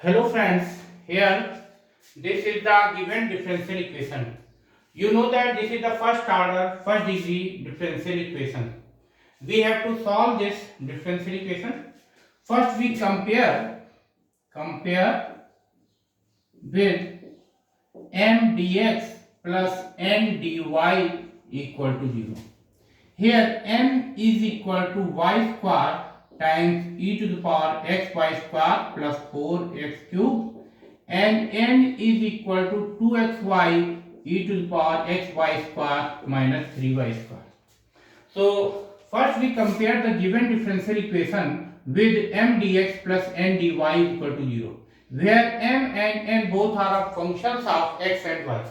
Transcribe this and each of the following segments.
Hello friends, here this is the given differential equation. You know that this is the first order, first degree differential equation. We have to solve this differential equation. First we compare with m dx plus n dy equal to 0. Here m is equal to y square times e to the power xy square plus 4x cube and n is equal to 2xy e to the power xy square minus 3y square. So first we compare the given differential equation with m dx plus n dy equal to 0, where m and n both are functions of x and y.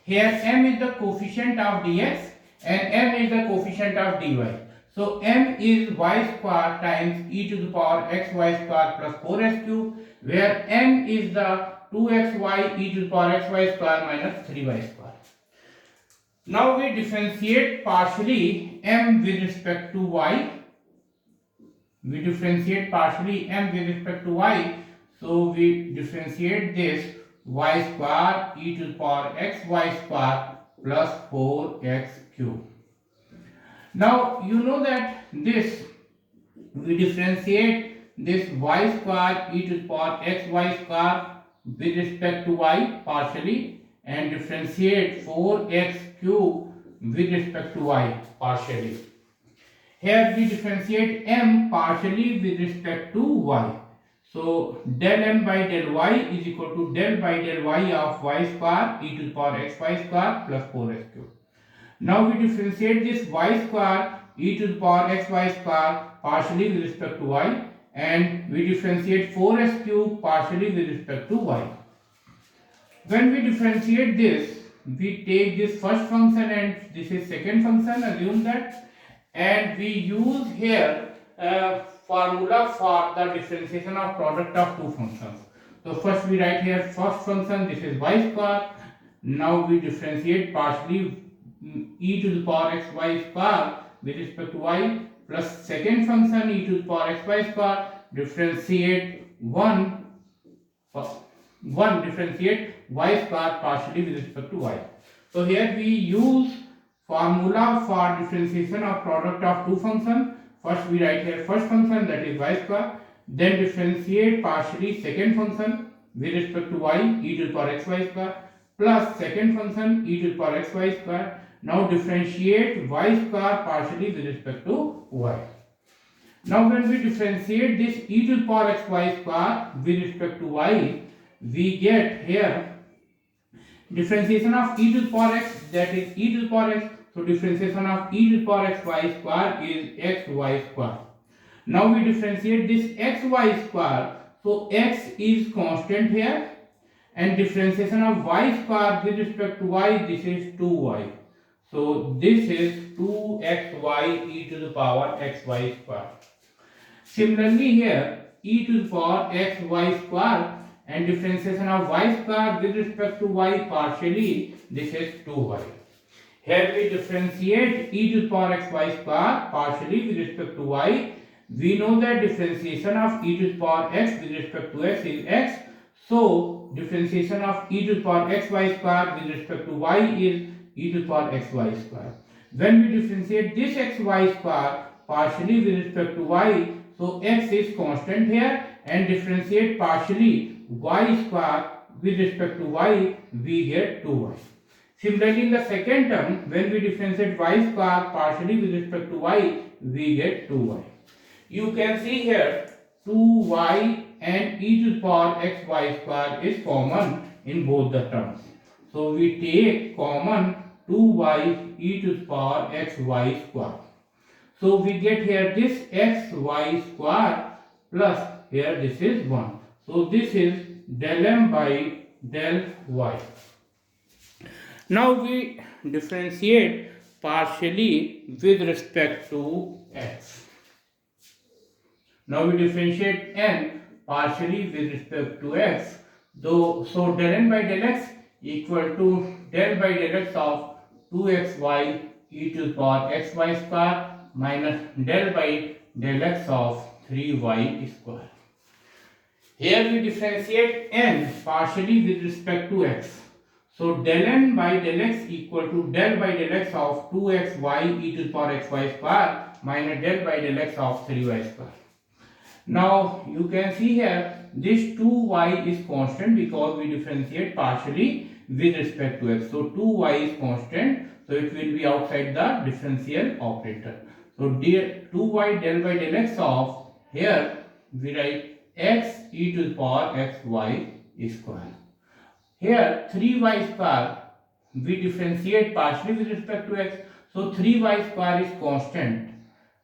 Here m is the coefficient of dx and m is the coefficient of dy. So m is y square times e to the power xy square plus 4s cube, where n is the 2xy e to the power xy square minus 3y square. Now we differentiate partially m with respect to y. We differentiate partially m with respect to y. So we differentiate this y square e to the power xy square plus 4x cube. Now you know that this we differentiate this y square e to the power xy square with respect to y partially and differentiate 4x cube with respect to y partially. Here we differentiate m partially with respect to y. So del m by del y is equal to del by del y of y square e to the power xy square plus 4x cube. Now we differentiate this y square e to the power xy square partially with respect to y and we differentiate 4s cube partially with respect to y. When we differentiate this, we take this first function and this is second function, assume that, and we use here formula for the differentiation of product of two functions. So first we write here first function, this is y square. Now we differentiate partially e to the power xy square with respect to y plus second function e to the power xy square differentiate 1 differentiate y square partially with respect to y. So here we use formula for differentiation of product of two functions. First we write here first function, that is y square, then differentiate partially second function with respect to y e to the power xy square plus second function e to the power xy square. Now differentiate y square partially with respect to y. Now when we differentiate this e to the power xy square with respect to y, we get here differentiation of e to the power x, that is e to the power x. So differentiation of e to the power xy square is xy square. Now we differentiate this xy square. So x is constant here and differentiation of y square with respect to y, this is 2y. So this is 2xy e to the power xy square. Similarly here e to the power xy square and differentiation of y square with respect to y partially, this is 2y. Here we differentiate e to the power xy square partially with respect to y. We know that differentiation of e to the power x with respect to x is x. So differentiation of e to the power xy square with respect to y is e to the power xy square. When we differentiate this xy square partially with respect to y, so x is constant here and differentiate partially y square with respect to y, we get 2y. Similarly in the second term, when we differentiate y square partially with respect to y, we get 2y. You can see here 2y and e to the power xy square is common in both the terms. So we take common 2y e to the power xy square. So we get here this xy square plus here this is 1. So this is del m by del y. Now we differentiate partially with respect to x. Now we differentiate n partially with respect to x. So del n by del x equal to del by del x of 2xy e to the power xy square minus del by del x of 3y square. Here we differentiate n partially with respect to x. So del n by del x equal to del by del x of 2xy e to the power xy square minus del by del x of 3y square. Now you can see here this 2y is constant because we differentiate partially with respect to x. So 2y is constant, so it will be outside the differential operator. So 2y del by del x of, here we write x e to the power xy square. Here 3y square we differentiate partially with respect to x. So 3y square is constant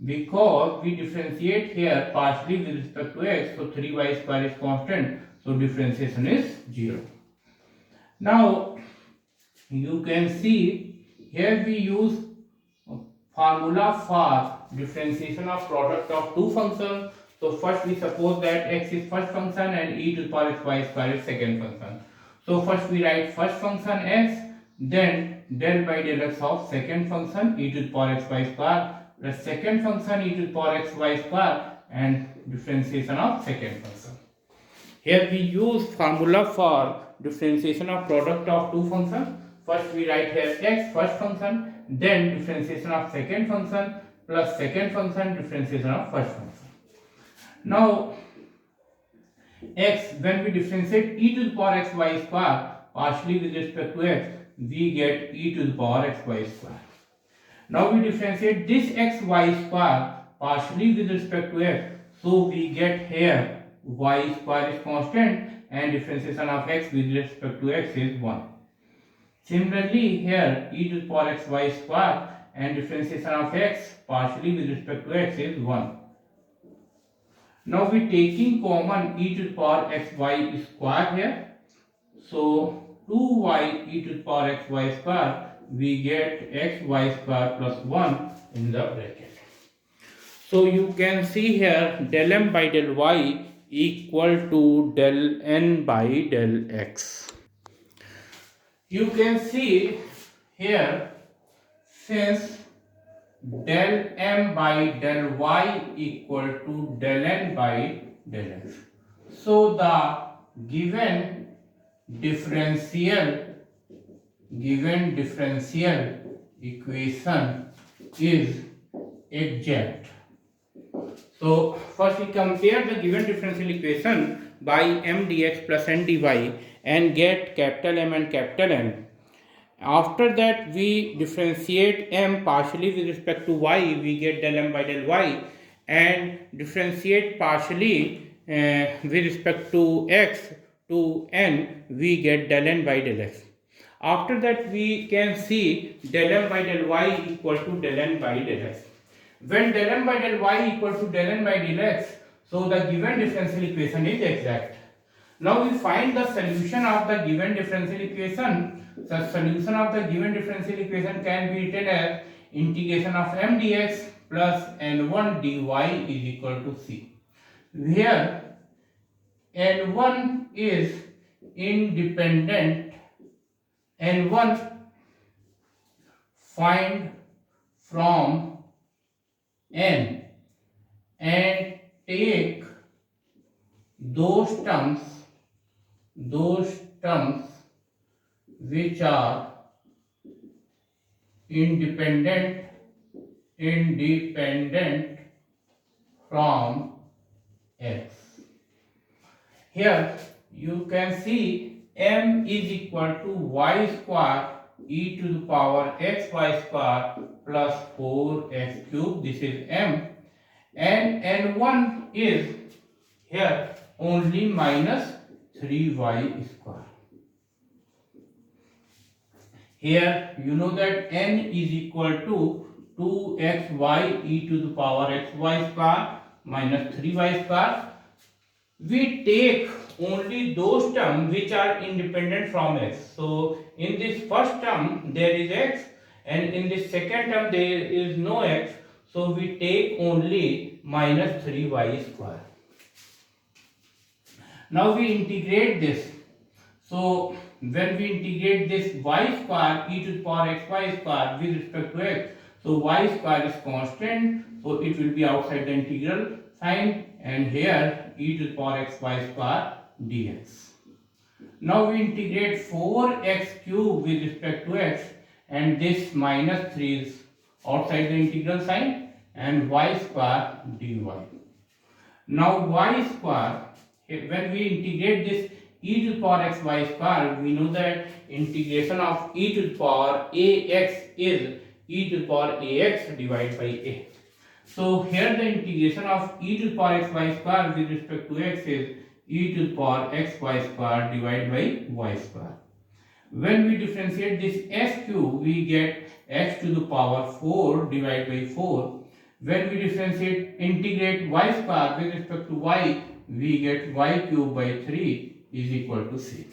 because we differentiate here partially with respect to x. So 3y square is constant. So differentiation is 0. Now you can see here we use formula for differentiation of product of two functions. So first we suppose that x is first function and e to the power xy square is second function. So first we write first function x, then del by del x of second function e to the power xy square plus second function e to the power xy square and differentiation of second function. Here we use formula for differentiation of product of two functions. First we write here x first function, then differentiation of second function plus second function differentiation of first function. Now x, when we differentiate e to the power xy square partially with respect to x, we get e to the power xy square. Now we differentiate this xy square partially with respect to x, so we get here y square is constant and differentiation of x with respect to x is 1. Similarly here e to the power xy square and differentiation of x partially with respect to x is 1. Now we taking common e to the power xy square here. So 2y e to the power xy square, we get xy square plus 1 in the bracket. So you can see here del m by del y equal to del n by del x. You can see here since del m by del y equal to del n by del x. So the given differential equation is exact. So first we compare the given differential equation by m dx plus n dy and get capital M and capital N. After that we differentiate m partially with respect to y, we get del m by del y, and differentiate partially with respect to x to n, we get del n by del x. After that we can see del m by del y equal to del n by del x. When del m by del y equal to del n by del x, so the given differential equation is exact. Now we find the solution of the given differential equation. The solution of the given differential equation can be written as integration of m dx plus n1 dy is equal to c. Here n1 is independent. N1 find from n and take those terms which are independent from x. Here you can see m is equal to y square e to the power xy square plus 4x cube. This is m, and n1 is here only minus 3y square. Here you know that n is equal to 2xy e to the power xy square minus 3y square. We take only those terms which are independent from x. So in this first term there is x, and in this second term there is no x. So we take only minus 3y square. Now we integrate this. So when we integrate this y square e to the power xy square with respect to x, so y square is constant, so it will be outside the integral sign, and here e to the power x y square dx. Now we integrate 4x cube with respect to x, and this minus 3 is outside the integral sign, and y square dy. Now y square, when we integrate this e to the power x y square, we know that integration of e to the power ax is e to the power ax divided by a. So here the integration of e to the power x y square with respect to x is e to the power x y square divided by y square. When we differentiate this s cube, we get x to the power 4 divided by 4. When we integrate y square with respect to y, we get y cube by 3 is equal to 6.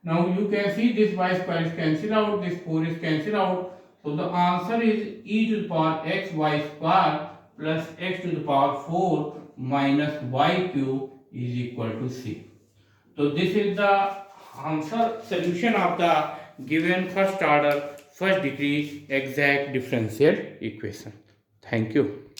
Now you can see this y square is cancelled out, this 4 is cancelled out. So the answer is e to the power x y square plus x to the power 4 minus y cube is equal to 6. So this is the answer solution of the given first order first degree exact differential equation. Thank you.